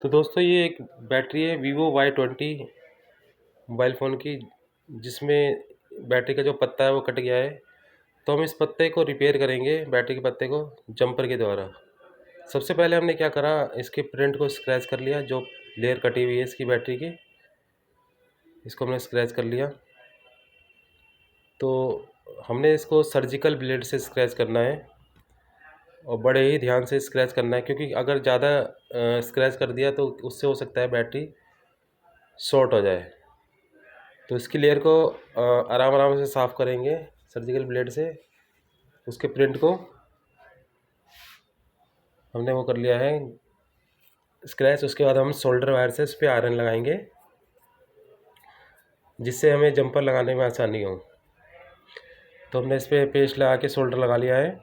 तो दोस्तों ये एक बैटरी है वीवो Y20 मोबाइल फ़ोन की, जिसमें बैटरी का जो पत्ता है वो कट गया है। तो हम इस पत्ते को रिपेयर करेंगे, बैटरी के पत्ते को जंपर के द्वारा। सबसे पहले हमने क्या करा, इसके प्रिंट को स्क्रैच कर लिया, जो लेयर कटी हुई है इसकी बैटरी की, इसको हमने स्क्रैच कर लिया। तो हमने इसको सर्जिकल ब्लेड से स्क्रैच करना है और बड़े ही ध्यान से स्क्रैच करना है, क्योंकि अगर ज़्यादा स्क्रैच कर दिया तो उससे हो सकता है बैटरी शॉर्ट हो जाए। तो इसकी लेयर को आराम आराम से साफ़ करेंगे सर्जिकल ब्लेड से। उसके प्रिंट को हमने वो कर लिया है स्क्रैच। उसके बाद हम सोल्डर वायर से इस पर आयरन लगाएंगे, जिससे हमें जंपर लगाने में आसानी हो। तो हमने इस पर पेस्ट लगा के सोल्डर लगा लिया है।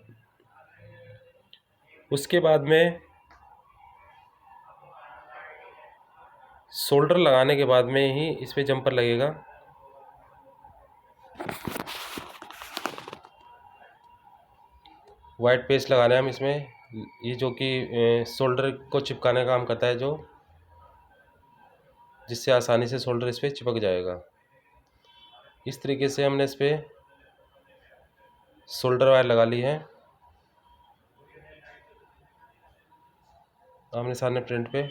उसके बाद में सोल्डर लगाने के बाद में ही इस पर जंपर लगेगा। वाइट पेस्ट लगाना है हम इसमें, ये जो कि सोल्डर को चिपकाने का काम करता है, जो जिससे आसानी से सोल्डर इस पर चिपक जाएगा। इस तरीके से हमने इस पर सोल्डर वायर लगा ली है आमने सामने प्रिंट पे।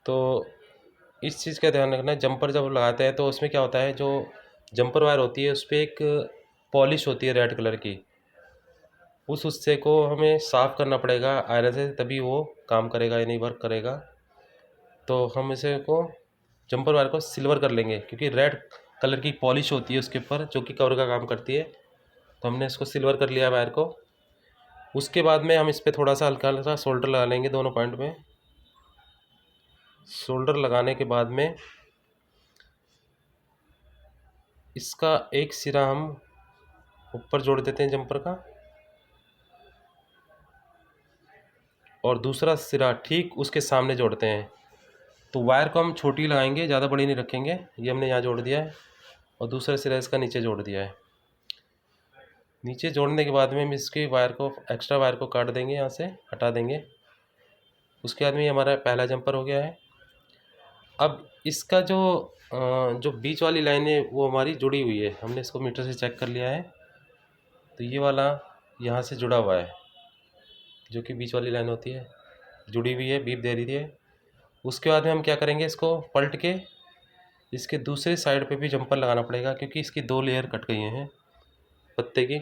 तो इस चीज़ का ध्यान रखना है, जंपर जब लगाते हैं तो उसमें क्या होता है, जो जंपर वायर होती है उस पर एक पॉलिश होती है रेड कलर की, उस हिस्से को हमें साफ़ करना पड़ेगा आयरन से, तभी वो काम करेगा या नहीं वर्क करेगा। तो हम इसे को जंपर वायर को सिल्वर कर लेंगे, क्योंकि रेड कलर की पॉलिश होती है उसके ऊपर, जो कि कवर का काम करती है। तो हमने इसको सिल्वर कर लिया वायर को। उसके बाद में हम इस पर थोड़ा सा हल्का हल्का सोल्डर लगा लेंगे दोनों पॉइंट में। सोल्डर लगाने के बाद में इसका एक सिरा हम ऊपर जोड़ देते हैं जंपर का, और दूसरा सिरा ठीक उसके सामने जोड़ते हैं। तो वायर को हम छोटी लगाएंगे, ज़्यादा बड़ी नहीं रखेंगे। ये हमने यहाँ जोड़ दिया है और दूसरा सिरा इसका नीचे जोड़ दिया है। नीचे जोड़ने के बाद में हम इसकी वायर को, एक्स्ट्रा वायर को काट देंगे, यहाँ से हटा देंगे। उसके बाद में हमारा पहला जंपर हो गया है। अब इसका जो बीच वाली लाइन है वो हमारी जुड़ी हुई है, हमने इसको मीटर से चेक कर लिया है। तो ये वाला यहाँ से जुड़ा हुआ है, जो कि बीच वाली लाइन होती है, जुड़ी हुई है, बीप दे रही है। उसके बाद में हम क्या करेंगे, इसको पलट के इसके दूसरे साइड पे भी जंपर लगाना पड़ेगा, क्योंकि इसकी 2 लेयर कट गई हैं पत्ते की।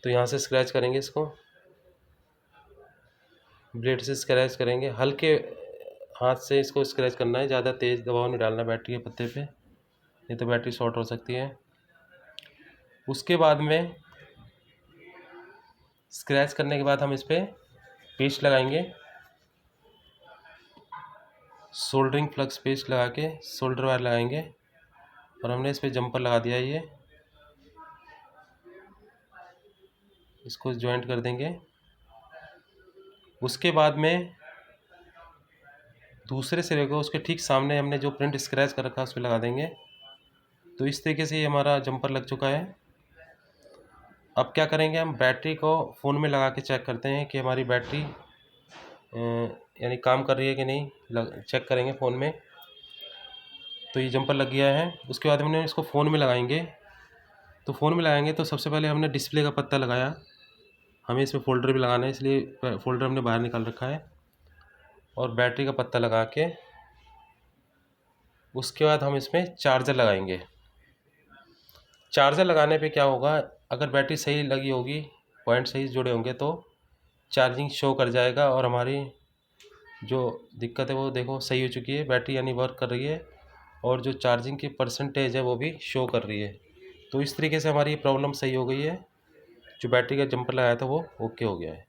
तो यहाँ से स्क्रैच करेंगे, इसको ब्लेड से स्क्रैच करेंगे, हल्के हाथ से इसको स्क्रैच करना है, ज़्यादा तेज़ दबाव नहीं डालना बैटरी के पत्ते पे, नहीं तो बैटरी शॉर्ट हो सकती है। उसके बाद में स्क्रैच करने के बाद हम इस पर पेस्ट लगाएंगे, सोल्डरिंग फ्लक्स पेस्ट लगा के सोल्डर वायर लगाएंगे, और हमने इस पर जंपर लगा दिया है। ये इसको ज्वाइंट कर देंगे। उसके बाद में दूसरे सिरे को उसके ठीक सामने हमने जो प्रिंट स्क्रैच कर रखा है उस पर लगा देंगे। तो इस तरीके से ये हमारा जंपर लग चुका है। अब क्या करेंगे, हम बैटरी को फ़ोन में लगा के चेक करते हैं कि हमारी बैटरी यानी काम कर रही है कि नहीं, चेक करेंगे फ़ोन में। तो ये जंपर लग गया है। उसके बाद हमने इसको फ़ोन में लगाएंगे। तो फ़ोन में लगाएंगे तो सबसे पहले हमने डिस्प्ले का पत्ता लगाया, हमें इसमें फ़ोल्डर भी लगाना है, इसलिए फ़ोल्डर हमने बाहर निकाल रखा है, और बैटरी का पत्ता लगा के उसके बाद हम इसमें चार्जर लगाएंगे। चार्जर लगाने पे क्या होगा, अगर बैटरी सही लगी होगी, पॉइंट सही जुड़े होंगे, तो चार्जिंग शो कर जाएगा, और हमारी जो दिक्कत है वो देखो सही हो चुकी है, बैटरी यानी वर्क कर रही है, और जो चार्जिंग की परसेंटेज है वो भी शो कर रही है। तो इस तरीके से हमारी प्रॉब्लम सही हो गई है, जो बैटरी का जंपर लगाया था वो ओके हो गया है।